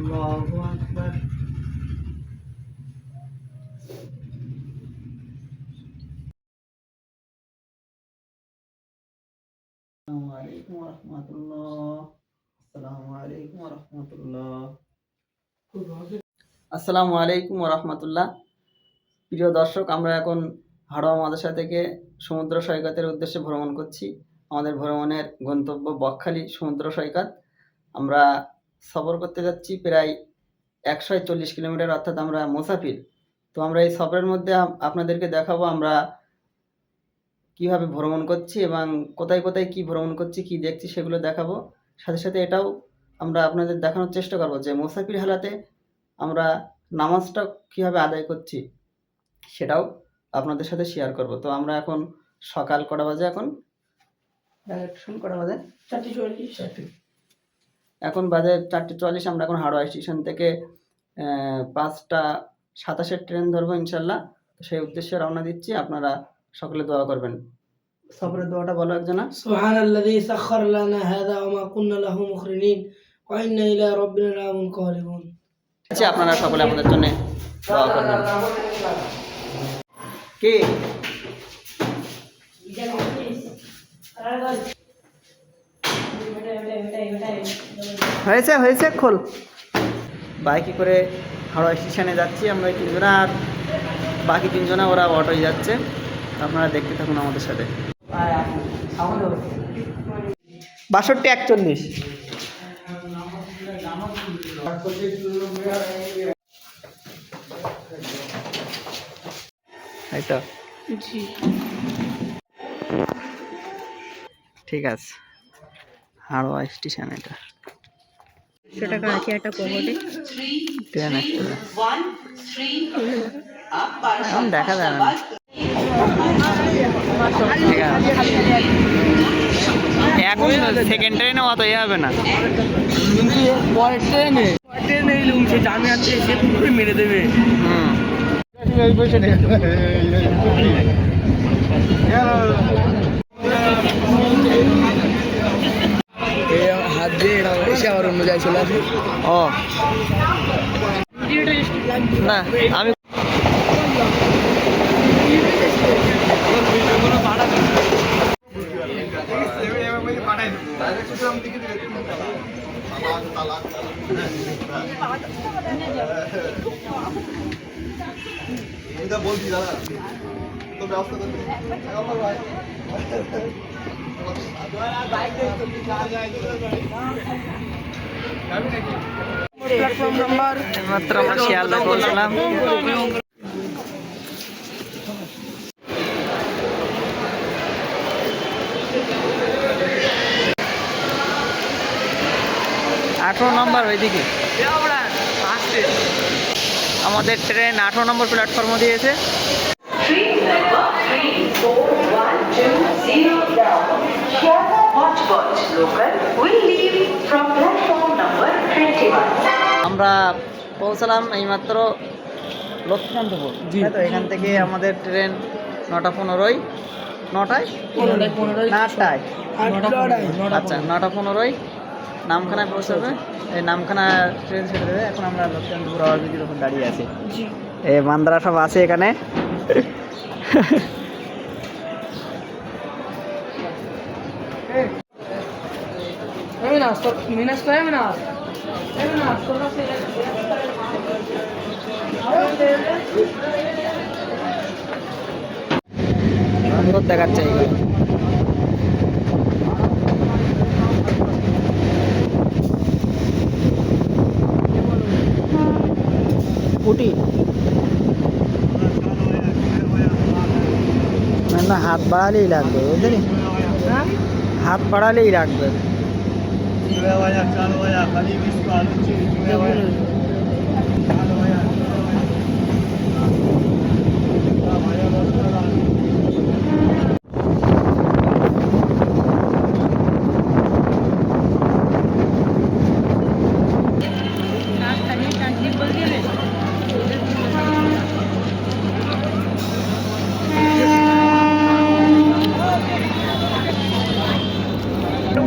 আল্লাহু আকবার। আসসালামু আলাইকুম ওয়া রাহমাতুল্লাহ। আসসালামু আলাইকুম ওয়া রাহমাতুল্লাহ। আসসালামু আলাইকুম ওয়া রাহমাতুল্লাহ। প্রিয় দর্শক, আমরা এখন হাড়োয়া মাদ্রাসা থেকে সমুদ্র সৈকতের উদ্দেশ্যে ভ্রমণ করছি। আমাদের ভ্রমণের গন্তব্য বকখালি সমুদ্র সৈকত। আমরা সফর করতে যাচ্ছি প্রায় 140 কিলোমিটার, অর্থাৎ আমরা মুসাফির। তো আমরা এই সফরের মধ্যে আপনাদেরকে দেখাবো আমরা কিভাবে ভ্রমণ করছি এবং কোথায় কোথায় কি ভ্রমণ করছি, কি দেখছি সেগুলো দেখাবো। সাথে সাথে এটাও আমরা আপনাদের দেখানোর চেষ্টা করব যে মুসাফির হালাতে আমরা নামাজটা কিভাবে আদায় করছি সেটাও আপনাদের সাথে শেয়ার করব। তো আমরা এখন সকাল কটা বাজে, এখন কটা বাজে 4:40। এখন বাজে 4:40। আমরা এখন হাড়োয়া স্টেশন থেকে 5:27 ট্রেন ধরবো ইনশাল্লাহ। সেই উদ্দেশ্যে রওনা দিচ্ছি। আপনারা সকলে দোয়া করবেন। সফরের দোয়াটা বলো একজনা। সুবহানাল্লাযী সাখখার লানা হাযা ওয়া মা কুন্না লাহু মুকরিনিন ওয়া ইন্না ইলা রাব্বিনা লামুনকালিবুন। আচ্ছা, আপনারা সকলে আমাদের জন্য দোয়া করবেন। কে হয়েছে হয়েছে খোল। বাইকে করে হাওড়া স্টেশনে যাচ্ছি আমরা তিনজনা, আর বাকি তিনজনা ওরা অটোয় যাচ্ছে। আপনারা দেখতে থাকুন আমাদের সাথে। 62-41 এইটা জি ঠিক আছে। হাওড়া স্টেশন এটা। টাকা আছে একটা পকেটে ট্রেন আসছে, এখন দেখা যাবে না। ঠিক আছে, এখন সেকেন্ড ট্রেনে অত ইয়ে হবে না, কিন্তু পরের ট্রেনে এই লুমছে জামে আছে সে পুরো মেরে দেবে। হাত দিয়ে এসে আবার অন্য জায়গায় চলে আসে। ও না, আমি বলছি দাদা তো ব্যবস্থা করতে প্ল্যাটফর্ম নাম্বার মাত্র আমরা শিয়ালদা পৌঁছলাম। আঠারো নম্বর ওইদিকে আমাদের ট্রেন 18 নম্বর প্ল্যাটফর্মে দিয়েছে। আমরা পৌঁছলাম এইমাত্র লক্ষ্মীকান্তপুর। তো এখান থেকে আমাদের ট্রেন 9:15, 9টায় না 8টায়, আচ্ছা 9:15 নামখানায় পৌঁছাবে। এই নামখানা ট্রেন ছেড়ে দেবে। এখন আমরা লক্ষ্মীকান্তপুর আওয়ারব্রিজের ওখানে দাঁড়িয়ে আছি। এই বান্দারা সব আছে এখানে। সুন্দর দেখাচ্ছে এইগুলো। উটি না, হাত বাড়ালেই লাগবে, বুঝলি, হাত বাড়ালেই লাগবে।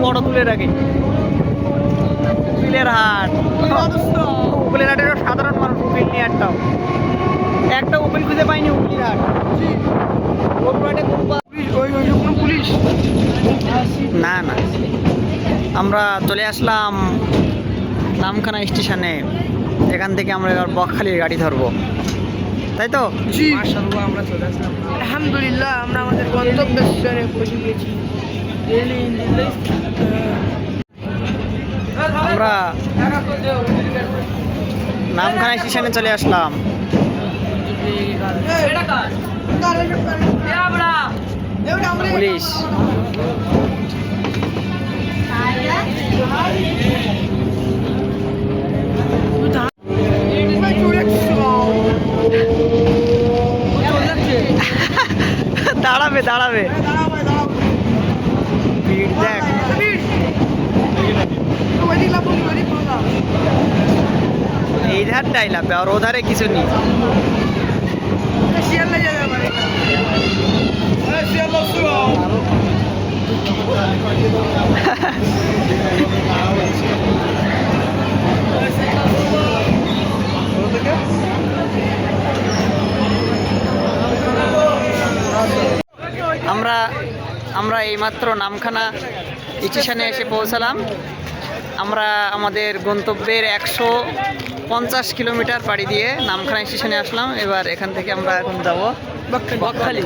বড় তুলে রাখি বিলের হাট। উকিলের হাটেরও সাধারণ মানুষ, উকিল নিয়ে হাটটাও একটা উকিল খুঁজে পাইনি উকিলের হাট। গরুর হাটে পুলিশ না না। আমরা চলে আসলাম নামখানা স্টেশনে। এখান থেকে আমরা এবার বকখালির গাড়ি ধরবো, তাই তো? জি মাশাআল্লাহ, আমরা চলে আসলাম আলহামদুলিল্লাহ। আমরা আমাদের গন্তব্যস্থলে পৌঁছে গেছি। আমরা নামখানা স্টেশনে চলে আসলাম। পুলিশ দাঁড়াবে দাঁড়াবে ভিড় দেখ। এই ধারটাই লাগবে আর ওধারে কিছু নেই। আমরা এইমাত্র নামখানা স্টেশনে এসে পৌঁছালাম। আমরা আমাদের গন্তব্যের 150 কিলোমিটার পাড়ি দিয়ে নামখানা স্টেশনে আসলাম। এবার এখান থেকে আমরা এখন যাবো বকখালি।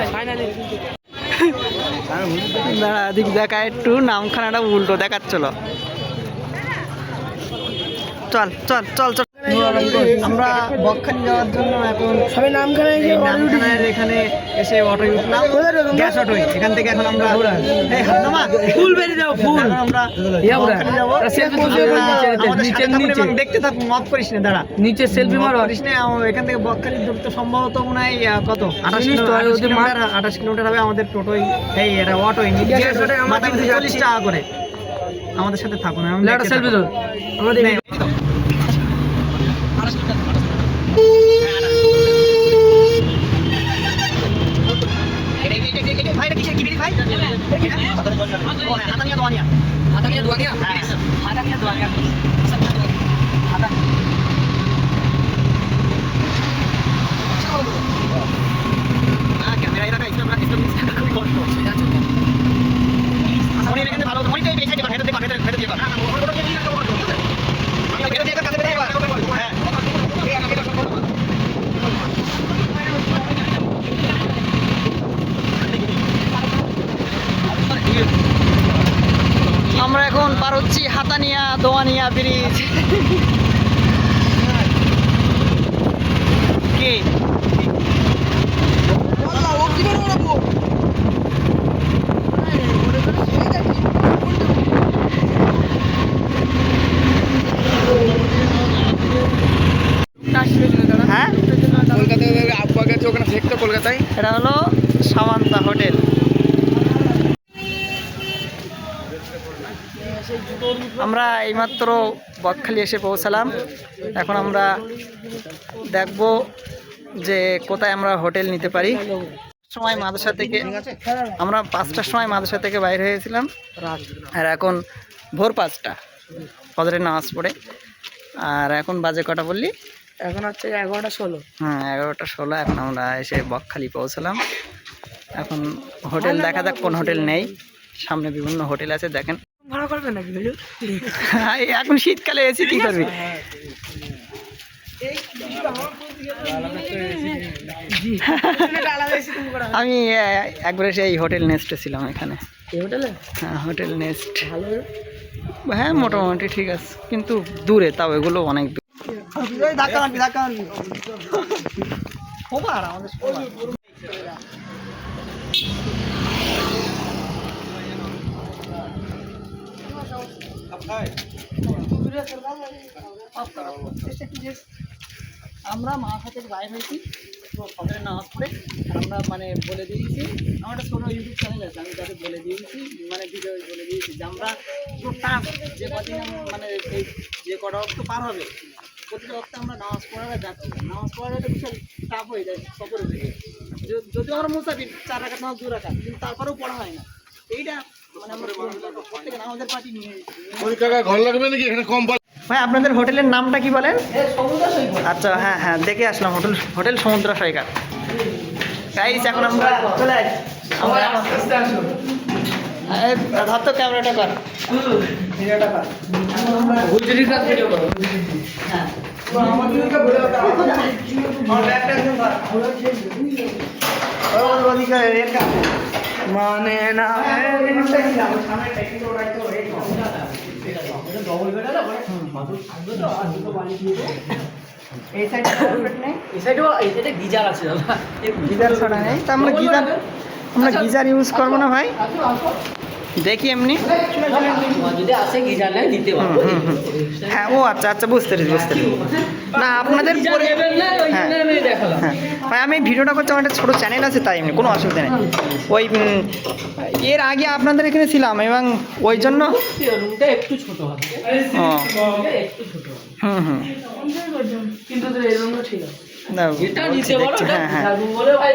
দাঁড়া দিক দেখা, একটু নামখানাটা উল্টো দেখাচ্ছিল। চল চল চল চল, আমরা বকখালি যাওয়ার জন্য এখন সবাই নামখানায় এসে নামখানার এখানে এসে অটোয় উঠলাম, গ্যাস অটোয়। এখান থেকে এখন আমরা ফুল বেরিয়ে যাও, ফুল এখন আমরা বকখালি যাবো। আমাদের সাথে থাকুন এবং দেখতে থাকুন, অফ করিস না, দাঁড়া নিচে সেলফি মারো। করিস না। এখান থেকে বকখালি দূরত্ব সম্ভবত মনে হয় কত 28 কিলোমিটার হবে। আমাদের টোটোই এই এটা অটোই মাথা পিছু 40 টাকা করে। আমাদের সাথে থাকুন, সেলফি তো আমাদের আমরা এখন পার হচ্ছি হাতানিয়া দোয়ানিয়া ব্রিজ। কি হ্যাঁ, কলকাতায় এটা হলো সামান্তা হোটেল। আমরা এইমাত্র বকখালি এসে পৌঁছালাম। এখন আমরা দেখব যে কোথায় আমরা হোটেল নিতে পারি। সময় মাদ্রাসা থেকে আমরা 5টার সময় মাদ্রাসা থেকে বাইর হয়েছিলাম, আর এখন ভোর 5টা, ফজরের নামাজ পড়ে। আর এখন বাজে কটা বললি? এখন হচ্ছে 11:16। হ্যাঁ 11:16। এখন আমরা এসে বকখালি পৌঁছালাম। এখন হোটেল দেখা যাক কোন হোটেল নেই। সামনে বিভিন্ন হোটেল আছে, দেখেন। ভাড়া করবে নাকি হুজুর? এখন শীতকালে এসি কি করবি? আমি একবার সেই হোটেল নেস্টে ছিলাম এখানে। এই হোটেলে? হ্যাঁ হোটেল নেস্ট ভালো। হ্যাঁ মোটামুটি ঠিক আছে, কিন্তু দূরে, তাও এগুলো অনেক দূর। আমরা মাথা থেকে বাইরে হয়েছি ফজরের নামাজ পড়ে। আমরা মানে বলে দিয়েছি, আমার একটা ছোটো ইউটিউব চ্যানেল আছে, আমি তাকে বলে দিয়েছি, মানে ভিডিও বলে দিয়েছি যে আমরা যে কদিন মানে এই যে কটা অক্ত পার হবে প্রতিটা অক্তে আমরা নামাজ পড়াটা যাচ্ছি। নামাজ পড়াটা একটা বিশাল টাফ হয়ে যায় সফরের দিকে। যদিও আমরা মুসাফির 4 রাকাত নামাজ 2 রাকাত, কিন্তু তারপরেও পড়া হয় না। এইটা মানে আমরা প্রত্যেকে নামাজের পার্টি নিয়ে ঘর লাগবে নাকি এখানে কম ভাই আপনাদের হোটেলের নামটা কি বলেন? সমুদ্র সৈকত। আচ্ছা, হ্যাঁ হ্যাঁ, দেখে আসলাম হোটেল সমুদ্র সৈকত। গাইস এখন আমরা চলে আসি। আমরা এখন ধর তো ক্যামেরাটা কর, ভিডিওটা কর। হুজুরির কাছে ভিডিও করো। হ্যাঁ আমাদেরকে বলে দাও। আমার ব্যাগটা একদম ধর। ওদিকে এর কাছে মানে না এই সাইডে কার্পেট নেই, এই সাইডে গিজার আছে দাদা। গিজার ছাড়া নেই তো আমরা গিজার ইউজ করবো না ভাই, দেখি এমনি। যদি আসে গিজার নেই দিতে পারবো। হ্যাঁ ও আচ্ছা আচ্ছা, বুঝতে পেরেছি। না আপনাদের হ্যাঁ হ্যাঁ ভাই, আমি ভিডিওটা করছি, আমার একটা ছোটো চ্যানেল আছে, তাই এমনি কোনো অসুবিধা নেই। ওই এর আগে আপনাদের এখানে ছিলাম এবং ওই জন্য রুমটা একটু ছোট হবে, ও একটু ছোট হবে, হুম কিন্তু এই রুমটা ঠিক আছে। না, এটা বলছি, নিতে পারো, দেখছি, হ্যাঁ হ্যাঁ রুম বলে ভাই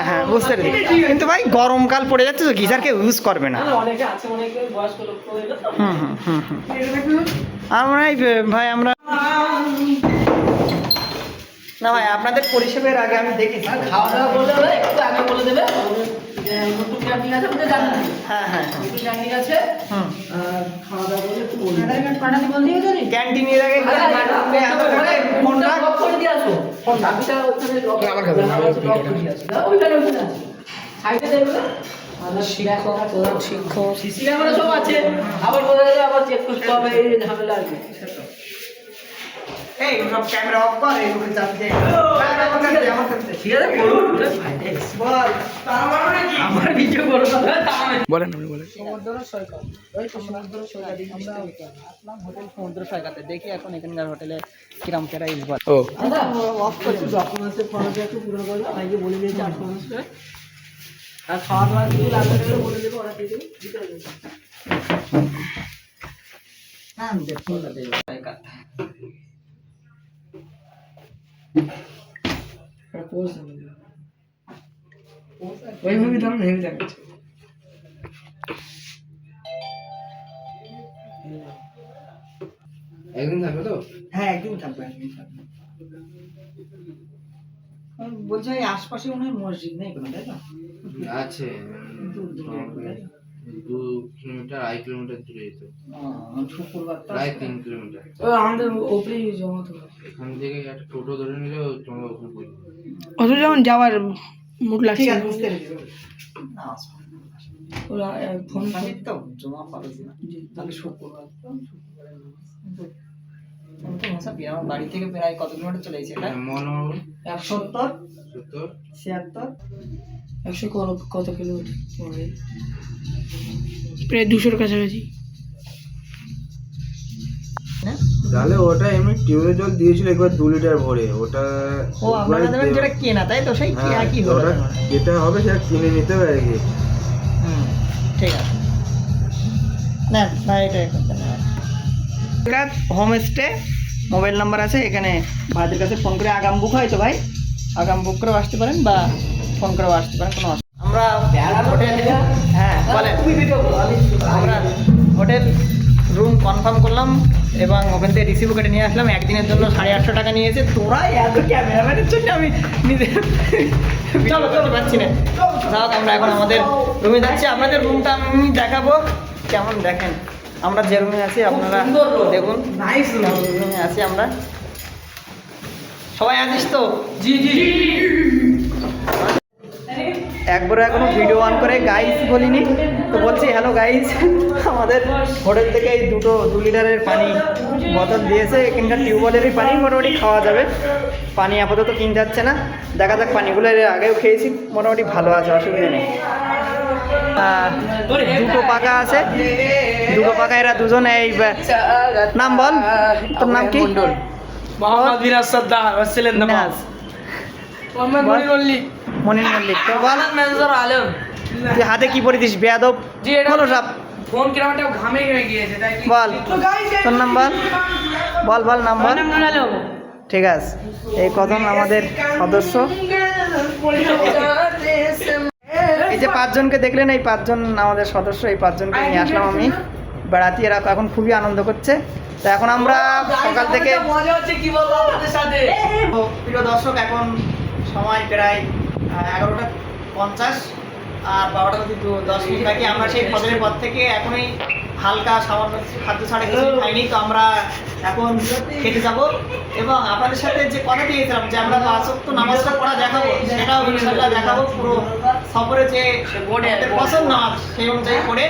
হ্যাঁ বুঝতে পেরেছি। কিন্তু ভাই গরমকাল পড়ে যাচ্ছে তো, গিজার কেউ ইউজ করবে না। অনেকে আছে, অনেকে বয়স্ক লোক হইলো তো। আমরা ভাই আমরা না ভাই আপনাদের পরিষেবার আগে আমি দেখেছি। খাওয়া দাওয়া বলে দেবে, একটু আগে বলে দেবে একটু ক্যান্টিন আছে, বুঝতে জানেন হ্যাঁ হ্যাঁ একটু ক্যান্টিন আছে, হুম, আর খাওয়া দাওয়া বলে একটু বলে দেবে। পাঠাতে বল দিয়ে জানি ক্যান্টিনের আগে ফোনটা লক করে দিয়ে আসো, ফোন চাবিটা ওখানে লক আমার কাছে লক করে দিয়ে আসো, ওইখানে আছে সাইডে দেখবে। শিক্ষক সিসি ক্যামেরা সব আছে, আবার বলে দেবে, আবার চেক করতে হবে, এই ঝামেলা আছে। এই সব ক্যামেরা অফ কর, এই লোকে চাপ দে আমার কাছে ঠিক আছে করুন, বল। আমার ভিডিও করো না। বলেন আপনি বলেন। সমুদ্র সৈকত, ওই তো সমুদ্র সৈকত আমরা আসলাম হোটেল সমুদ্র সৈকতে। দেখি এখন এখানকার হোটেলে কিরম প্রাইস বল। ও দাদা অফ করে ডকুমেন্টসের ফর্মটা একটু পূরণ করে দাও, ভাইকে বলে দিয়েছি 8 মাস করে। আর খাওয়া দাওয়া কিছু লাগবে না বলে দেবো, ওরা দিয়ে দেবে, দিতে হবে। হ্যাঁ দেখুন সৈকত। ওইভাবে দাম নেই দেখাচ্ছে। একদিন থাকবে তো? হ্যাঁ একদিন থাকবে। বলছি ভাই আশপাশে মনে হয় মসজিদ নেই কোনো, তাই না? আছে, 2 কিলোমিটার 2.5 কিলোমিটার দূরে যেতে হবে। শুক্রবার তো প্রায় 3 কিলোমিটার। ও আমাদের ওপরেই জমাতে হবে। এখান থেকে একটা টোটো ধরে নিলেও তোমার ওখানে পৌঁছে যাবে। অত যেমন যাওয়ার মুড লাগছে ঠিক আছে, বুঝতে পেরেছি। না ওরা ফোন আমি তো জমা পাচ্ছি না, তাহলে শুক্রবার তো শুক্রবারের নামাজ। কিন্তু আমি তো মুসাফির, আমার বাড়ি থেকে প্রায় কত কিলোমিটার চলে গেছে এটা? মনোহর 170 70 76 100 কত কিলোমিটার পড়বে? প্রায় 200-এর কাছাকাছি। না? তাহলে ওটা এমনি টিউবের জল দিয়েছিল একবার 2 লিটার ভরে, ওটা ও আপনারা দেবেন যেটা কেনা, তাই তো? সেই হ্যাঁ, একই হলো ওটা যেটা হবে সেটা কিনে নিতে হবে আর কি। হুম, ঠিক আছে। না না, এটা করতে না। হোমস্টে মোবাইল নাম্বার আছে, এখানে ভাইদের কাছে ফোন করে আগাম বুক হয় তো ভাই, আগাম বুক করেও আসতে পারেন বা ফোন করেও আসতে পারেন, কোনো অসুবিধা। আমরা হোটেল, হ্যাঁ বলেন, আমরা হোটেল রুম কনফার্ম করলাম এবং ওখান থেকে রিসিভ কেটে নিয়ে আসলাম। একদিনের জন্য 850 টাকা নিয়েছে। তোরা এত ক্যামেরাম্যানের জন্য আমি নিজে চলো করতে পারছি না। যাক আমরা এখন আমাদের রুমে যাচ্ছি। আপনাদের রুমটা আমি দেখাবো, কেমন দেখেন। আমরা যে রুমে আছি আপনারা দেখুন, নাইস রুমে আছি আমরা। সবাই আছিস তো? জি জি একবারও এখনো ভিডিও অন করে গাইস বলিনি, তো বলছি হ্যালো গাইস। আমাদের হোটেল থেকে এই 2 লিটারের পানি বোতল দিয়েছে। এখানকার টিউবওয়েলেরই পানি, মোটামুটি খাওয়া যাবে। পানি আপাতত কিনতে যাচ্ছে না, দেখা যাক। পানিগুলো এর আগেও খেয়েছি, মোটামুটি ভালো আছে, অসুবিধা নেই। 2 পাকা আছে, 2 পাকা, এরা দুজন। এই নাম বল, তোর নাম কি? মোহাম্মদ বিরাজ সর্দার, ওর ছেলের নাম মিনাজ। মোহাম্মদ মনির মল্লিক। মনির মল্লিক। তো বল, মেজর আলম। তুই হাতে কি পড়িস বেয়াদব? জি, এটা বলো সব, ফোন কিরামটা ঘামে ঘেমে গিয়েছে, তাই কি বল তোর নাম বল, বল নাম বল। নাম আলম। ঠিক আছে, এই কজন আমাদের সদস্য। এই যে 5 জনকে দেখলেন, এই 5 জন আমাদের সদস্য। এই 5 জনকে নিয়ে আসলাম আমি বেড়াতে, এরা এখন খুবই আনন্দ করছে। তো এখন আমরা সকাল থেকে মজা হচ্ছে কি বলবো আপনাদের সাথে। তো প্রিয় দর্শক, এখন সময় প্রায় 11:50 আর 12:10 বাকি। আমরা সেই ফজরের পর থেকে এখনই হালকা সামান্য খাদ্য ছাড়া কিছু খাইনি। তো আমরা এখন খেতে যাব এবং আপনাদের সাথে যে কথা দিয়েছিলাম যে আমরা 5 ওয়াক্ত নামাজটা পড়া দেখাবো, সেটাও ইনশাআল্লাহ দেখাবো। পুরো সফরে যে আমাদের পছন্দ নামাজ সেই অনুযায়ী করে।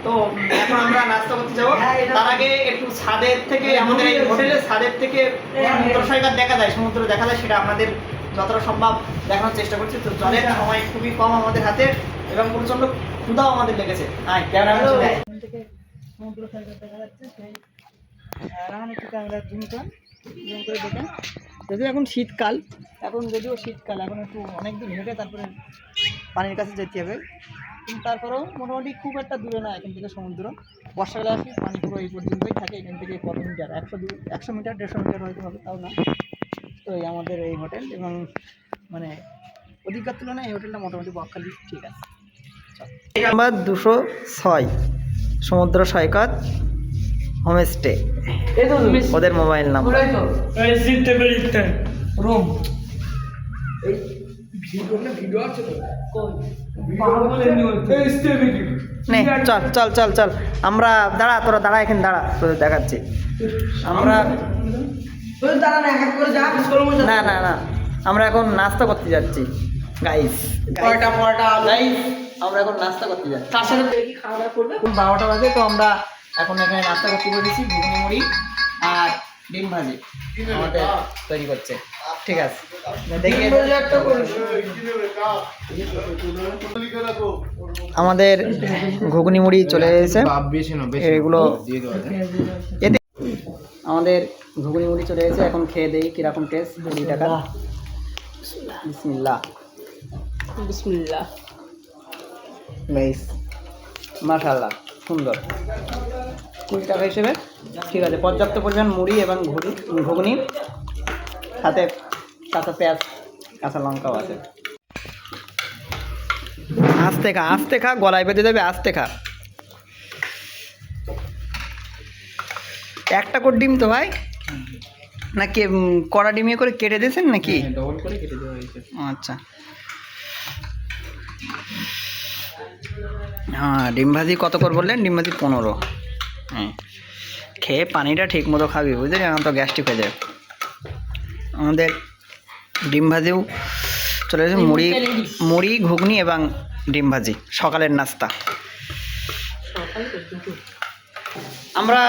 তো এখন আমরা নাস্তা করতে যাবো। তার আগে একটু ছাদের থেকে, আমাদের এই হোটেলের ছাদের থেকে সমুদ্র সৈকত দেখা যায়, সমুদ্র দেখা যায়, সেটা আমাদের যতটা সম্ভব দেখানোর চেষ্টা করছি। তো জলের সময় খুবই কম আমাদের হাতে এবং প্রচন্ড ক্ষুধাও আমাদের লেগেছে। সমুদ্র সৈকত দেখা যাচ্ছে, সেই রাহানের থেকে আমরা জুম করে দেখেন। যদিও এখন শীতকাল, যদিও শীতকাল, এখন একটু অনেক দূর হেঁটে তারপরে পানির কাছে যেতে হবে। কিন্তু তারপরেও মোটামুটি খুব একটা দূরে না এখান থেকে সমুদ্র। বর্ষাকালে আসি পানি পুরো এই পর্যন্তই থাকে। এখান থেকে কত মিটার, 100 মিটার 150 মিটার হয়তো হবে, তাও না। তো এই আমাদের এই হোটেল, এবং মানে অধিকার তুলনায় এই হোটেলটা মোটামুটি বকখালি ঠিক আছে। নাম্বার 206 সমুদ্র সৈকত হোমস্টে, ওদের মোবাইল নাম্বার। রুম নে চল চল চল চল, আমরা দাঁড়া, তোরা দাঁড়া, এখানে দাঁড়া, তোদের দেখাচ্ছি। আমরা না না না, আমরা এখন নাস্তা করতে যাচ্ছি গাইস। গাইস, আমরা এখন নাস্তা করতে যাচ্ছি। তার সাথে কি খাওয়া দাওয়া করবে? 12টা বাজে। তো আমরা এখন এখানে নাস্তা করতে বলেছি, ঘুগনি মুড়ি আর ডিম ভাজি আমাদের তৈরি করছে। ঠিক আছে, দেখে আমাদের ঘুগনি মুড়ি চলে এসেছে। এগুলো এতে আমাদের ঘুগনি মুড়ি চলে এসেছে। এখন খেয়ে দেই কিরকম টেস্ট। 20 টাকা। বিসমিল্লাহ বিসমিল্লাহ। নাইস, মাশাআল্লাহ, সুন্দর। 20 টাকা হিসেবে ঠিক আছে। পর্যাপ্ত পরিমাণ মুড়ি এবং ঘুগনি, সাথে কাঁচা পেঁয়াজ, কাঁচা লঙ্কাও আছে। আস্তে খা, গলায় বেঁধে দেবে, আস্তে খা। একটা করে ডিম তো ভাই, না কে কড়া ডিমিয়ে করে কেটে দিয়েছেন নাকি? ডবল করে কেটে দেওয়া হয়েছে। আচ্ছা, হ্যাঁ। ডিম ভাজি কত করে বললেন? ডিম ভাজি 15। হ্যাঁ, খেয়ে পানিটা ঠিক মতো খাবি, বুঝলি, এখন তো গ্যাস্ট্রিক হয়ে যায়। আমাদের ডিম ভাজিও চলে গেছে। মুড়ি ঘুগনি এবং ডিম ভাজি সকালের নাস্তা। আমরা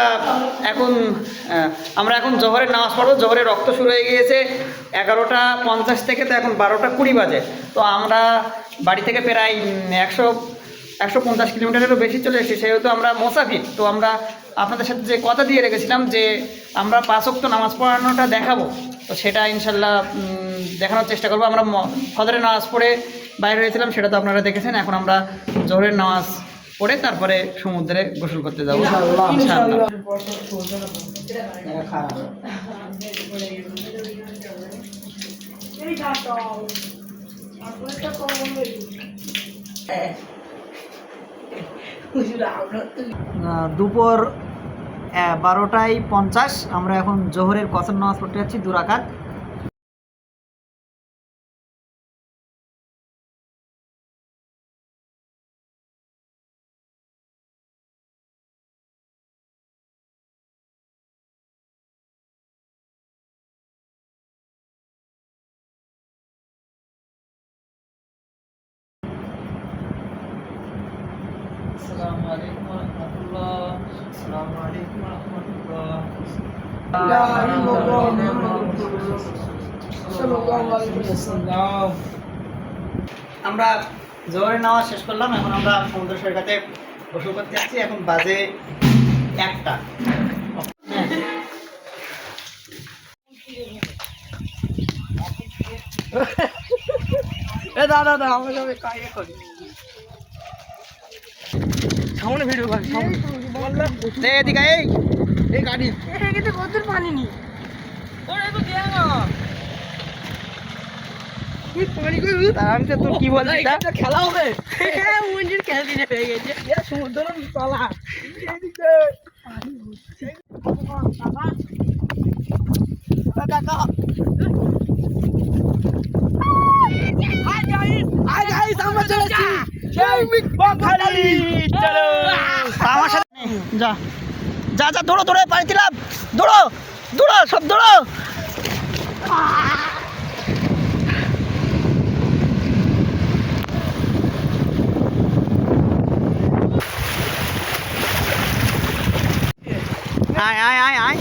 এখন জোহরের নামাজ পড়বো। জোহরের রক্ত শুরু হয়ে গিয়েছে 11:50 থেকে, তো এখন 12:20 বাজে। তো আমরা বাড়ি থেকে প্রায় 150 কিলোমিটারেরও বেশি চলে এসেছি, সেহেতু আমরা মোসাফির। তো আমরা আপনাদের সাথে যে কথা দিয়ে রেখেছিলাম যে আমরা 5 ওয়াক্ত নামাজ পড়ানোটা দেখাবো, তো সেটা ইনশাল্লাহ দেখানোর চেষ্টা করবো। আমরা ফজরের নামাজ পড়ে বাইরে হয়েছিলাম, সেটা তো আপনারা দেখেছেন। এখন আমরা জোহরের নামাজ পড়ে তারপরে সমুদ্রে গোসল করতে যাবো ইনশাআল্লাহ। দুপুর 12:50। আমরা এখন জোহরের কসর নামাজ পড়তে যাচ্ছি 2 রাকাত। আসসালামু আলাইকুম ওয়া রাহমাতুল্লাহ। আসসালামু আলাইকুম ওয়া রাহমাতুল্লাহ। আমরা জোহরের নামাজ শেষ করলাম। এখন আমরা সমুদ্র সৈকতে গোসল করতে যাচ্ছি। এখন বাজে 1টা। দাদা আমরা সবাই কাজে করি, সামনে ভিডিও করি, সামনে এদিকে এই গাড়ি কিন্তু কত পানি নি ওরে তো দেয়া না। আমি তো তোর কি বলছিস তা? খেলা হবে মঞ্জুর খেলা দিনে হয়ে গেছে সমুদ্র তলা আমার সাথে নে, যা যা যা দৌড়ো দৌড়ো পানি দিলাম দৌড়ো দৌড়ো সব দৌড়ো আয় আয় আয় আয়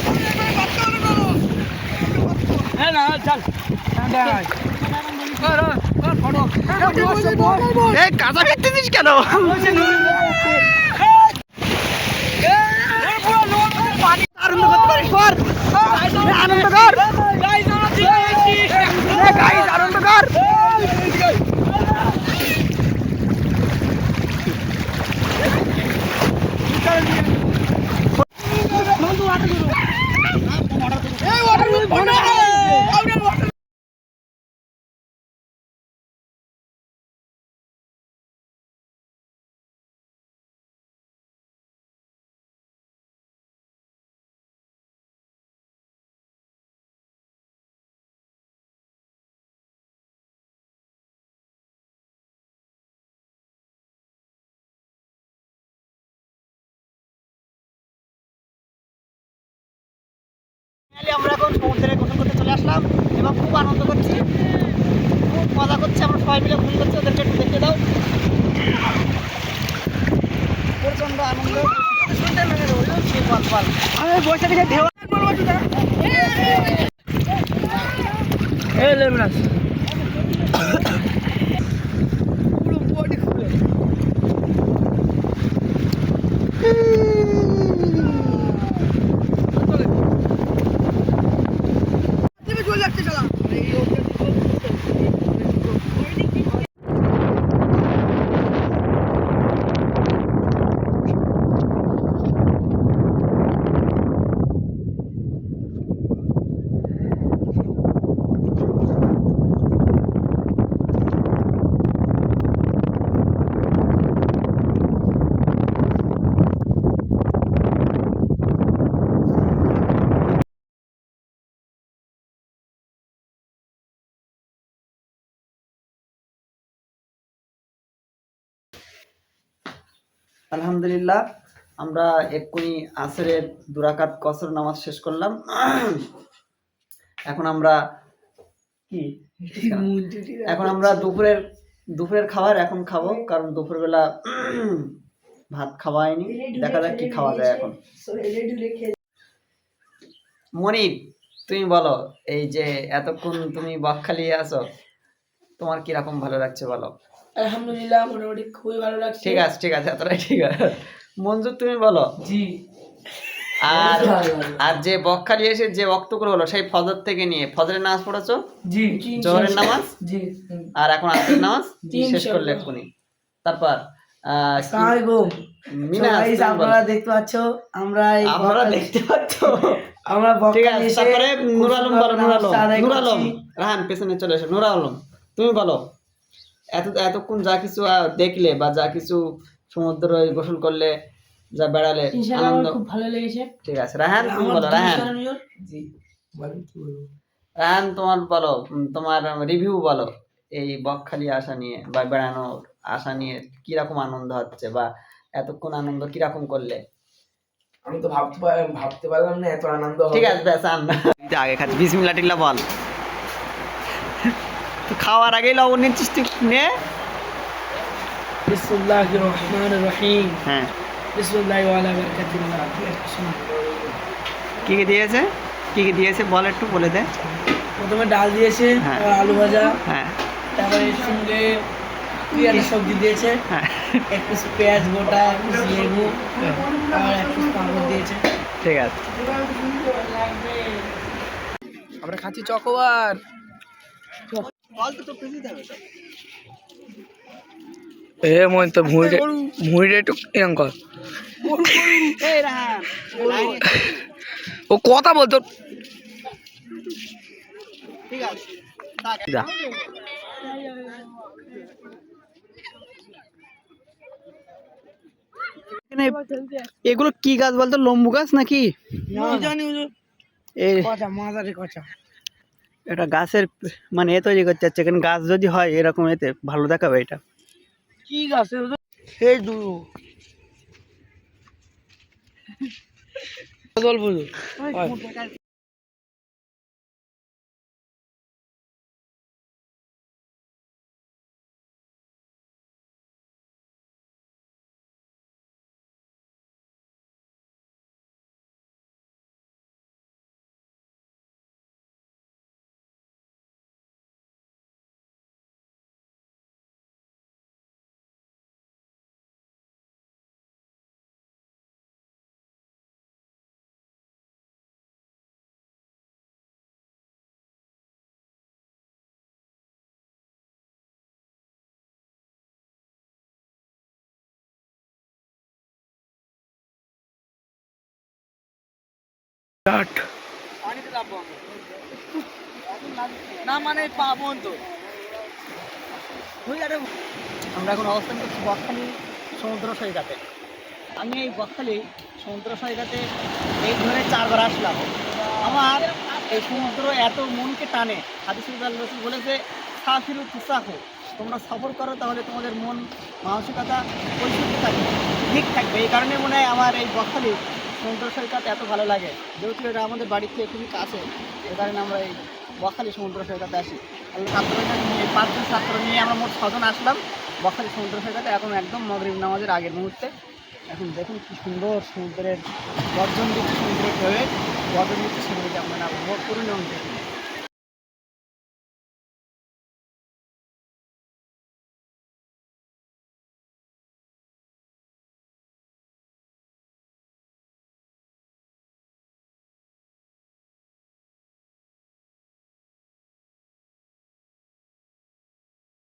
এই কাঁচা ফেলতেছিস কেন আনন্দ করতে পারিস কর আনন্দ কর গাইস আনন্দ কর আমরা এখন সমুদ্রে গোসল করতে চলে আসলাম এবং খুব আনন্দ করছি খুব মজা করছি আমরা সবাই মিলে গোসল করছি ওদেরকে একটু দেখতে দাও প্রচন্ড আনন্দ আমি বসে থেকে ঢেউ আলহামদুলিল্লাহ আমরা এক্ষুনি আসরের দুরাকাত কসর নামাজ শেষ করলাম এখন আমরা কি এখন আমরা দুপুরের খাবার এখন খাবো কারণ দুপুরবেলা ভাত খাওয়া হয়নি দেখা যাক কি খাওয়া যায় এখন মনির তুমি বলো এই যে এতক্ষণ তুমি বকখালি আছো তোমার কিরকম ভালো লাগছে বলো আলহামদুলিল্লাহ মোটামুটি খুবই ভালো লাগছে ঠিক আছে এতটাই ঠিক আছে মঞ্জু তুমি বলো জি আর আর যে বকখালি এসে যে বক্তব্য হলো সেই ফজর থেকে নিয়ে ফজরের নামাজ পড়েছো জি জোহরের নামাজ জি আর এখন আসরের নামাজ শেষ করলে এক্ষুনি তারপর আসসালামু মিনাজ আপনারা দেখতে পাচ্ছ আপনারা দেখতে পাচ্ছ আমরা ঠিক বকখালি আছে এসে তারপরে নূর আলম বলো নূর আলম করছি। রাহান পেছনে চলে এসো নূর আলম তুমি বলো এতক্ষণ যা কিছু দেখলে বা যা কিছু সমুদ্র গোসল করলে যা বেড়ালে আনন্দ খুব ভালো লেগেছে ঠিক আছে রাহান তুমি বলো রাহান জি বলেন কি বলবো রাহান তোমার বলো তোমার রিভিউ বলো এই বকখালি আসা নিয়ে বা বেড়ানোর আসা নিয়ে কিরকম আনন্দ হচ্ছে বা এতক্ষণ আনন্দ কিরকম করলে আমি তো ভাবতে পারলাম না এত আনন্দ হবে ঠিক আছে ব্যাস আগে খাচ্ছি বিসমিল্লাহ টিল্লাহ বল তুই খাওয়ার আগেই লবণ নিচ্ছিস তুই নে বিসমিল্লাহির রহমানির রহিম হ্যাঁ বিসমিল্লাহি ওয়া আলা বারাকাতিল্লাহ কি কি দিয়েছে বল একটু বলে দে প্রথমে ডাল দিয়েছে হ্যাঁ। তারপর আলু ভাজা হ্যাঁ তারপরে এর সঙ্গে পেঁয়াজ সবজি দিয়েছে হ্যাঁ এক পিস পেঁয়াজ গোটা এক পিস লেবু আর এক পিস পাঁপড় দিয়েছে ঠিক আছে আমরা খাচ্ছি চকোবার এ মন তো ভুঁড়ে একটু এরকম কর ও কথা বলতো ঠিক আছে এখানে এগুলো কি গাছ বলতো, লম্বু গাছ নাকি? এই এটা গাছের মানে এ তৈরি করতে যাচ্ছে, এখানে গাছ যদি হয় এরকম এতে ভালো দেখাবে এটা। কি গাছে এই দু গল্প না মানে পাবো তো। আমরা এখন অবস্থান করছি বকখালি সমুদ্র সৈকতে। আমি এই বকখালি সমুদ্র সৈকতে এই ধরে 4 বার আসলাম। আমার এই সমুদ্র এত মনকে টানে। হাদিস রসুল বলেছে সাফিরু তুসাহু, তোমরা সফর করো তাহলে তোমাদের মন মানসিকতা পরিশুদ্ধ থাকবে, ঠিক থাকবে। এই কারণে মনে হয় আমার এই বকখালি সমুদ্র সৈকত এত ভালো লাগে, যেহেতু এটা আমাদের বাড়ির থেকে খুবই কাছে। এই কারণে আমরা এই বকখালি সমুদ্র সৈকতে আসি। ছাত্ররা নিয়ে 5 জন ছাত্র নিয়ে আমরা মোট 6 জন আসলাম বকখালি সমুদ্র সৈকতে। এখন একদম মাগরিব নামাজের আগের মুহূর্তে। এখন দেখুন কি সুন্দর সমুদ্রের গর্জন দিচ্ছে, সমুদ্রের ঢেউয়ে গর্জন দিচ্ছে সমুদ্রে, আপনারা উপভোগ করুন এবং দেখুন।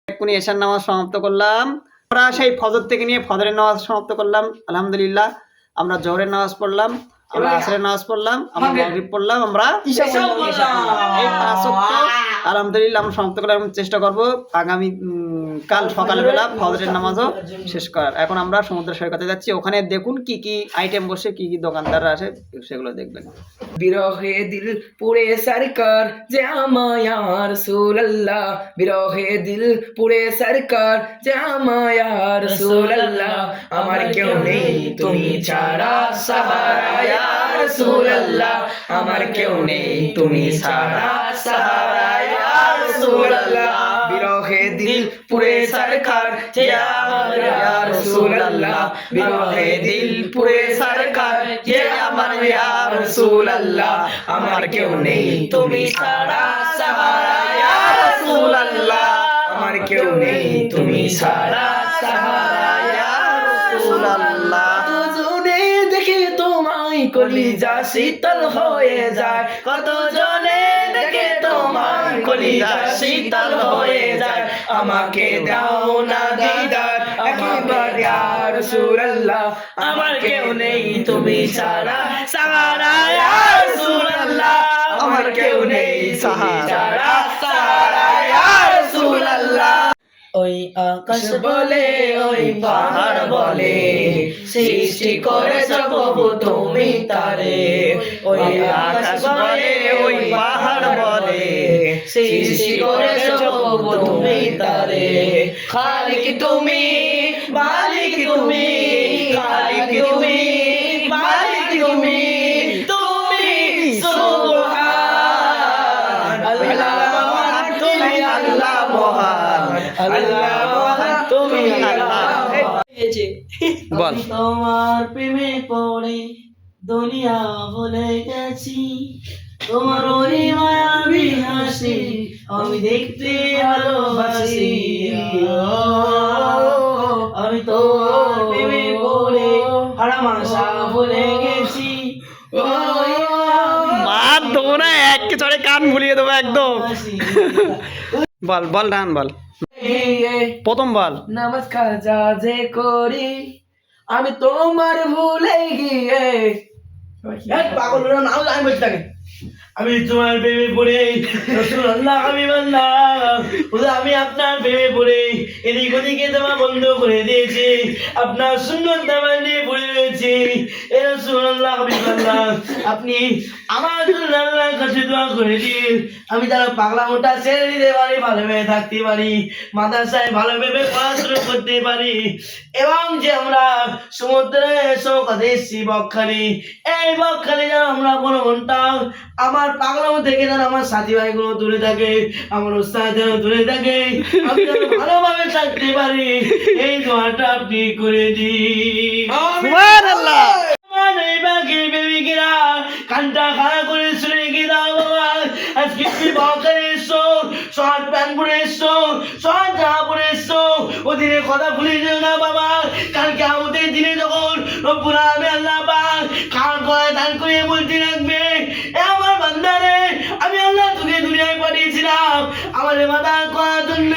এক্ষুনি এশার নামাজ সমাপ্ত করলাম। আমরা সেই ফজর থেকে নিয়ে ফজরের নামাজ সমাপ্ত করলাম আলহামদুলিল্লাহ। আমরা জোহরের নামাজ পড়লাম, আমরা আসরের নামাজ পড়লাম, আমরা মাগরিব পড়লাম, আমরা ঈশা পড়লাম। এই 5 ওয়াক্ত আলহামদুলিল্লাহ আমরা সমাপ্ত করলাম। চেষ্টা করব আগামী কাল সকালবেলা ফজরের নামাজও শেষ করার। এখন আমরা সমুদ্র সৈকতে যাচ্ছি। ওখানে দেখুন কি কি আইটেম বসে, কি কি দোকানদাররা আসে, সেগুলো দেখবেন। বিরহে দিল পুরে সরকার জামায়া রাসূলুল্লাহ, বিরহে দিল পুরে সরকার জামায়া রাসূলুল্লাহ, আমার কেউ নেই তুমি ছাড়া সাহারা ইয়া রাসূলুল্লাহ, আমার কেউ নেই তুমি ছাড়া সাহারা ইয়া রাসূলুল্লাহ, বিরহে দিল পুরে সরকার জামায়া রাসূলুল্লাহ, বিরহে দিল পুরে সরকার আমার ইয়া রাসূলুল্লাহ, আমার কেউ নেই তুমি ছাড়া সাহারা ইয়া রাসূলুল্লাহ, আমার কেউ নেই তুমি ছাড়া সাহারা ইয়া রাসূলুল্লাহ। দুজনে দেখে তোমায় কলিজা শীতল হয়ে যায়, কত জনে দেখে তোমায় কলিজা শীতল হয়ে যায়, আমাকে দাও না দিদার একবার ইয়া রাসূলুল্লাহ, আমার কেউ নেই তুমি ছাড়া সাহারা ইয়া রাসূলুল্লাহ, আমার কেউ নেই সাহারা সাহারা ইয়া রাসূলুল্লাহ। ওই আকাশ বলে ওই পাহাড় বলে সৃষ্টি করেছ প্রভু তুমি তারে, ওই আকাশ বলে ওই পাহাড় বলে সৃষ্টি করেছ প্রভু তুমি তারে, খালিক তুমি মালিক তুমি, খালিক তুমি মালিক তুমি, তুমি সুবহান আল্লাহ মহান, তুমি আল্লাহ মহান, আল্লাহ মহান, তুমি আল্লাহ। বল। তোমার প্রেমে পড়ে দুনিয়া ভুলে গেছি, তোমার ওই মায়াবী হাসি আমি দেখতে ভালোবাসি, আমি তোমার প্রেমে পড়ে হারাম আশা ভুলে গেছি, মা তোমরা একে চড়ে কান ভুলিয়ে দেবো একদম। বল বল রান বল, প্রথম বল। নামাজ কাজা যে করি আমি তোমার ভুলে গিয়ে, পাগল নাম আমি বলছি তাকে, আমি তোমার প্রেমে পড়ে রাসূলুল্লাহ হাবিবাল্লাহ হুজুর আমি আপনার প্রেমে পড়ে এদিক ওদিকে তোমার বন্ধ করে দিয়েছি আপনার সুন্নত নামাজ নিয়ে পড়ে রয়েছে এ রাসূলুল্লাহ হাবিবাল্লাহ আপনি আমার জন্য আল্লাহর কাছে দোয়া করে দিন আমি যারা পাগলা মোটা ছেড়ে দিতে পারি ভালোভাবে থাকতে পারি মাদ্রাসায় ভালোভাবে পড়াশোনা করতে পারি এবং যে আমরা সমুদ্রে সৌকাতে এসেছি বকখালি এই বকখালি যেন আমরা কোনো ঘন্টা আমার পাগলামো থেকে যেন আমার সাথী ভাইগুলো দূরে থাকে আমার উস্তাদ যেন দূরে থাকে আমি যেন ভালোভাবে থাকতে পারি এই দোয়াটা আপনি করে দিন সুবহানাল্লাহ। আমার এই বাঘের প্রেমিকেরা কানটা খাড়া করে শুনে গিয়ে দাও বাবা আজকে তুমি বকখালি এসছো শর্ট প্যান্ট পরে এসছো শর্ট জামা পরে এসছো ওদিনের কথা ভুলে যেও না বাবা কালকে আমাদের দিনে যখন রব্বুল আলামিন আল্লাহ পাক কান গলায় দান করে বলতে রাখবে এ আমার বান্দারে আমি আল্লাহ তোকে দুনিয়ায় পাঠিয়েছিলাম আমার ইবাদত করার জন্য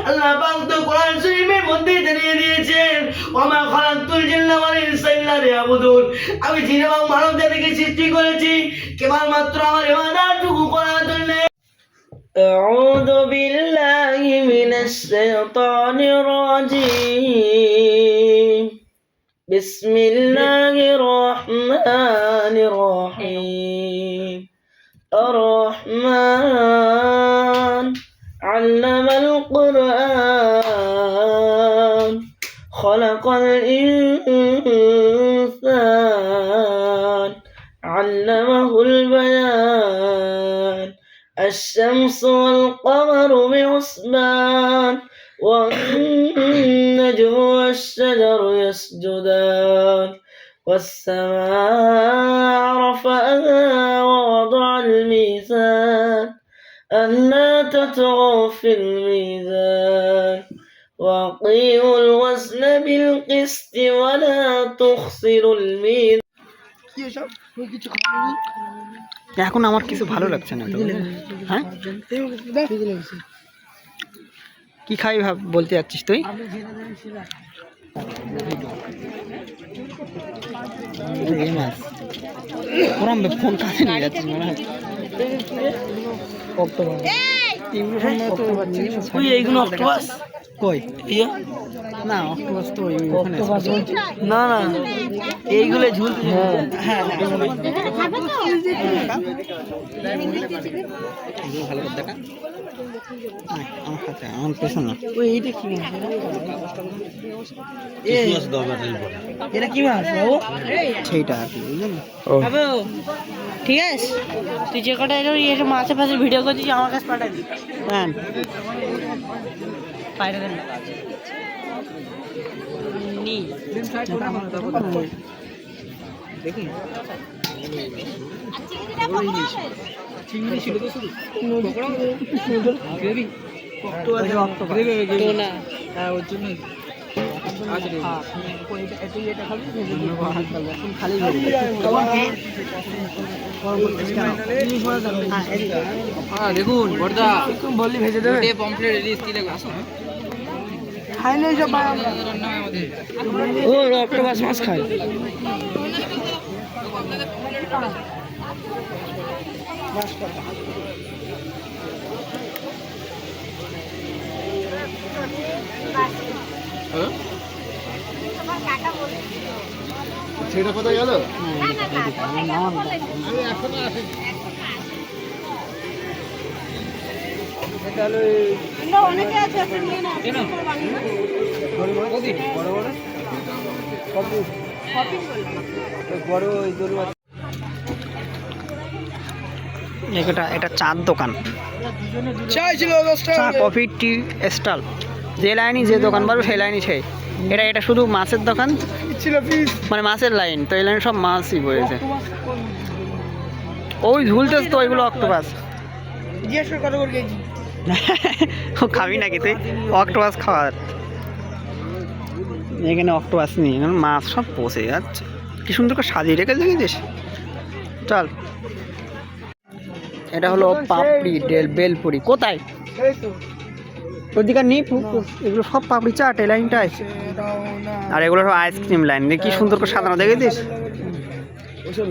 আল্লাহ পাক তো কোরআন শরীফের মধ্যে জানিয়ে দিয়েছেন ওমা খালাকতুল জিন্না ওয়াল ইনসা ইল্লা লিয়াবুদুন আমি জিন এবং মানব জাতিকে সৃষ্টি করেছি কেবলমাত্র আমার ইবাদতটুকু করার জন্য أعوذ بالله من الشيطان الرجيم بسم الله الرحمن الرحيم الرحمن علم القرآن خلق الإنسان علمه البيان الشمس والقمر بحسبان والنجم والشجر يسجدان والسماء رفعها ووضع الميزان ألا تطغوا في الميزان وأقيموا الوزن بالقسط ولا تخسروا الميزان এখন আমার কিছু ভালো লাগছে না তো। হ্যাঁ কি খাই বলতে যাচ্ছিস তুই? এই মাছ ওরম ফোন কাছে নিয়ে যাচ্ছিস মনে হয়। তুই এইগুলো অক্টোপাস কই ইয়ে না অক্টোপাস তো ওখানে না না এইগুলো ঝুলতে হ্যাঁ ভালো করে দেখা আমার হাতে আমার পেছন না ওই এইটা কি মাছ এটা কি মাছ বাবু সেইটা আর কি বুঝলেন। বাবু ঠিক আছে তুই যে কটা এসে মাছের ফাছে ভিডিও করছিস আমার কাছে পাঠাবি হ্যাঁ পায়রা দেন নি দেখুন চিংড়ি ছিল তো শুধু না হ্যাঁ ওর জন্য খালি দেখুন বড়দা বললি ভেজে দেবে পমফ্লেট রিলিজ কি লাগবে আসো খাই নাই সব ও অক্টোপাস মাছ খায় সেটা কোথায় গেল? এটা চার দোকান, চা কফি টি স্টল, যে লাইনই যে দোকান পারবে সেই লাইনই সেই। এটা শুধু মাছের দোকান, মানে মাছের লাইন, তো এই লাইনে সব মাছই পড়েছে। ওই ঝুলতেছ তো ওইগুলো অক্টোপাস। ও খাবি নাকি তুই অক্টোপাস খাওয়ার? এখানে অক্টোপাস নেই, এখানে মাছ সব পচে যাচ্ছে। কি সুন্দর করে সাজিয়ে রেখে দেখেছিস। চল, এটা হলো পাপড়ি বেলপুরি। কোথায় ওদিকে নেই, এগুলো সব পাপড়ি চাট এই লাইনটায়, আর এগুলো সব আইসক্রিম লাইন। কি সুন্দর করে সাজানো দেখেছিস।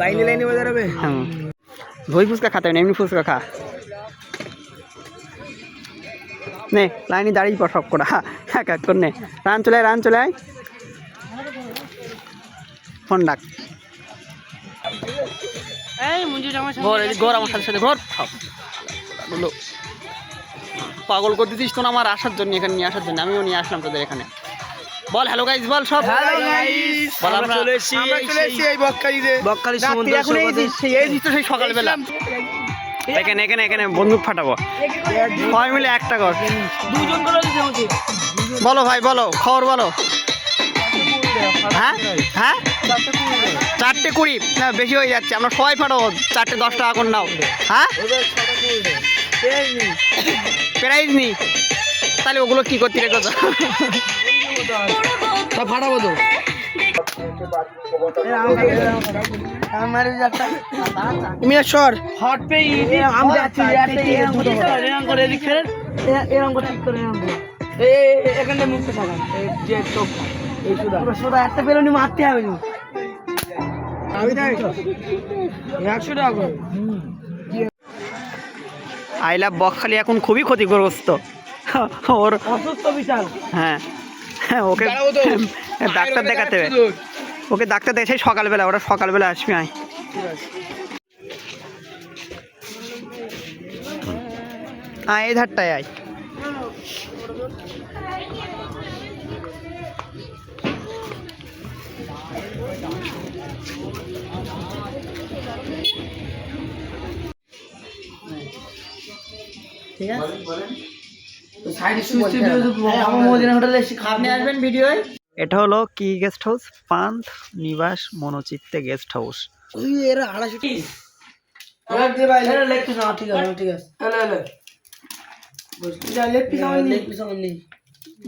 লাইনে লাইনে বাজাবে। হ্যাঁ, দই ফুচকা খাতে হবে না, এমনি ফুচকা খা। নে লাইনে দাঁড়িয়ে পর সব করা এক এক করে নে। রান চলে আয় ফোন ডাক। ঘর আমার সাথে ঘর সব বলো পাগল করে দিতিস তো আমার আসার জন্য, এখানে নিয়ে আসার জন্য আমিও নিয়ে আসলাম তোদের এখানে। বল হ্যালো গাইস, বল সব বল। আমরা চলে এসেছি এই বকখালিতে। বকখালি সমুদ্র সেই সকালবেলা এখানে বন্দুক ফাটাবো সবাই মিলে একটা কর। দুজন করে দিতে আমাকে। বলো ভাই বলো, খবর বলো। হ্যাঁ 4:20 না বেশি হয়ে যাচ্ছে, আমরা সবাই ফাটাবো 4:10 টাকা করে নাও। হ্যাঁ প্রাইজ নি, তাহলে ওগুলো কি করতে রেখো সব ফাটাবো তো। মিয়াশ্বর হট পে আমি যাচ্ছি এরকম করে এদিক ফেরেন, এরকম করে ঠিক করে এরকম করে এখানে মুখে থাকান যে চোখ এই সোদা একটা বেলুনি মারতে হবে না। আমি তাই 100 টাকা করে। আই লাভ বকখালি এখন খুবই ক্ষতিগ্রস্ত ওর অসুস্থ বিশাল। হ্যাঁ ওকে ডাক্তার দেখাতে হবে, ওকে ডাক্তার দেখে সেই সকালবেলা, ওরা সকালবেলা আসবে। আয় এই ধারটায় আয়। ঠিক আছে এটা হলো কি গেস্ট হাউস? পান্থ নিবাস মনোচিত্তে গেস্ট হাউস।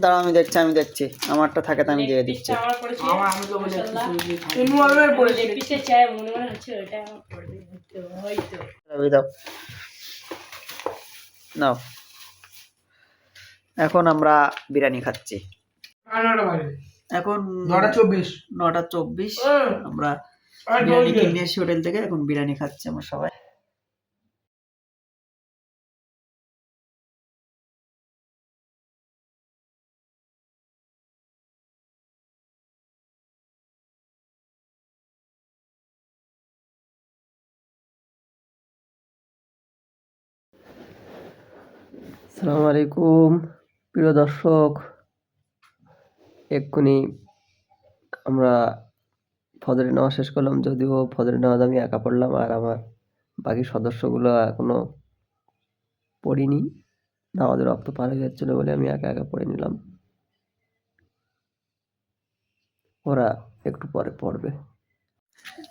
দাঁড়া আমি দেখছি আমারটা থাকে তো আমি দিয়ে দিচ্ছি। দাও নাও, এখন আমরা বিরিয়ানি খাচ্ছি। এখন 9:24 আমরা বিরিয়ানি কিনে এসেছি হোটেল থেকে, এখন বিরিয়ানি খাচ্ছি আমরা সবাই। আসসালামু আলাইকুম প্রিয় দর্শক, এক্ষুনি আমরা ফজরের নামাজ শেষ করলাম, যদিও ফজরের নামাজ আমি একা পড়লাম আর আমার বাকি সদস্যগুলো এখনো পড়িনি। নামাজের রক্ত পার হয়ে যাচ্ছিলো বলে আমি একা পড়ে নিলাম, ওরা একটু পরে পড়বে।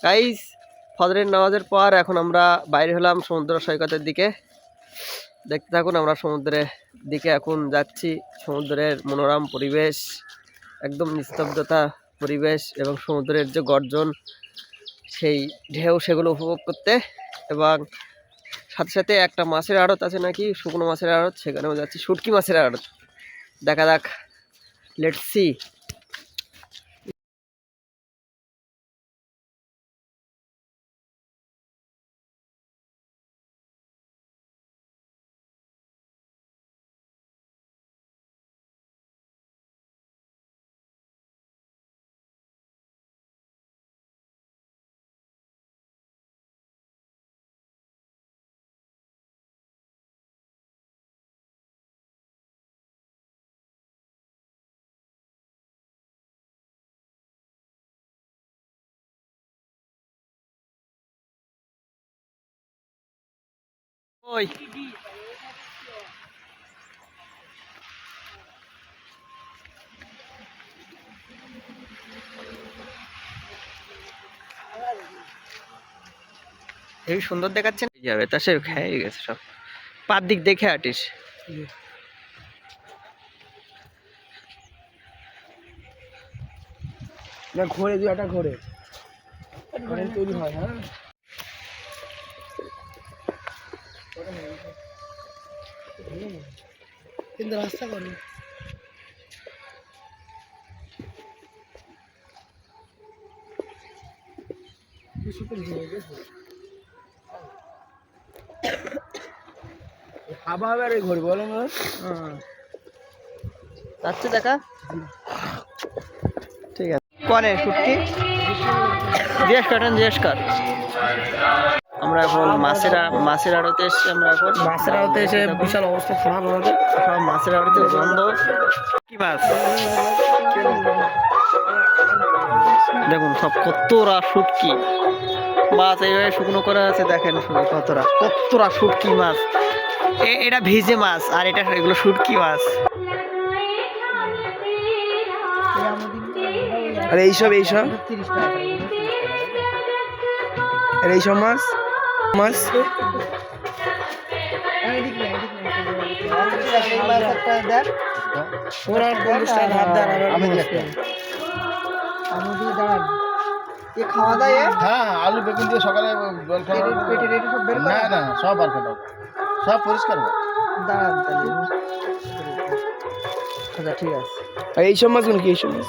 গাইস ফজরের নামাজের পর এখন আমরা বাইরে হলাম সমুদ্র সৈকতের দিকে। দেখতে থাকুন, আমরা সমুদ্রের দিকে এখন যাচ্ছি। সমুদ্রের মনোরম পরিবেশ, একদম নিস্তব্ধতা পরিবেশ এবং সমুদ্রের যে গর্জন, সেই ঢেউ, সেগুলো উপভোগ করতে। এবং সাথে সাথে একটা মাছের আড়ত আছে নাকি, শুকনো মাছের আড়ত, সেখানেও যাচ্ছি। শুটকি মাছের আড়ত, দেখা যাক, লেটস সি। ওই এই সুন্দর দেখাচ্ছে না যাবে, তা সে খেয়ে গেছে সব। পার দিক দেখে আটিস। ঘোরে দুই একটা ঘোরে তৈরি হয়। হ্যাঁ কিন্তু রাস্তা করে আবার এই ঘুরবো বলো না যাচ্ছে দেখা ঠিক আছে কনে শুটকি জিজ্ঞেস কর আমরা এখন মাছের আড়তে এসছি আমরা এখন মাছের আড়তে এসে বিশাল অবস্থা খারাপ আমাদের সব মাছের আড়তে গন্ধ কি মাছ দেখুন সব কতরা শুটকি মাছ এইভাবে শুকনো করা আছে দেখেন শুধু কতরা শুটকি মাছ এটা ভিজে মাছ আর এটা এগুলো শুটকি মাছ আর এইসব আর এইসব মাছ ওরা 50 টাকা হাত দেন খাওয়া দাওয়া হ্যাঁ আলু বেগুন দিয়ে সকালে জল খাওয়া না না সব আর কাটা সব পরিষ্কার হবে আচ্ছা ঠিক আছে আর এইসব মাছগুলো কি এইসব মাছ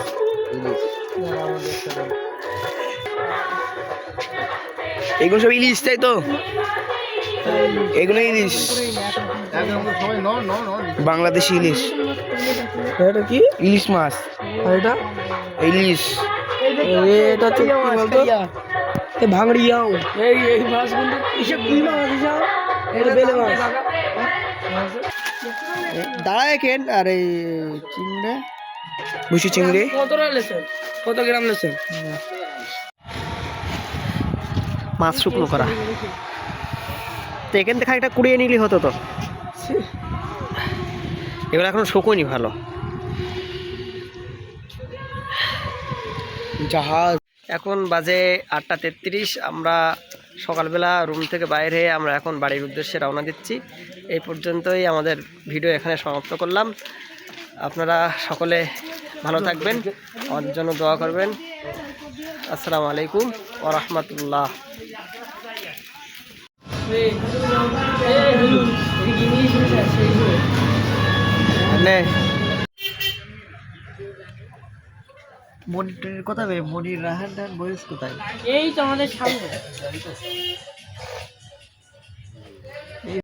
এগুলো সব ইলিশ তাই তো এগুলো ইলিশ সবাই বাংলাদেশি ইলিশ এটা কি ইলিশ মাছ আর এটা ইলিশ এটা হচ্ছে কি বলতো এ ভাঙড়িয়াও এই মাছগুলো এসব কি মাছ এসব এটা বেলে মাছ দাঁড়ায় কেন আর এই চিংড়ে বুঝি চিংড়ি কত গ্রাম লেছেন মাছ শুকনো করা তো এখান থেকে একটা কুড়িয়ে নিলে হতো তো এবার এখন শুকোয়নি ভালো জাহাজ এখন বাজে 8:33 আমরা সকালবেলা রুম থেকে বাইরে হয়ে আমরা এখন বাড়ির উদ্দেশ্যে রওনা দিচ্ছি এই পর্যন্তই আমাদের ভিডিও এখানে সমাপ্ত করলাম আপনারা সকলে ভালো থাকবেন আমাদের জন্য দোয়া করবেন আসসালামু আলাইকুম ওয়া রাহমাতুল্লাহ বডির কথা বডির রাহার বয়স কোথায় এই তো আমাদের সামনে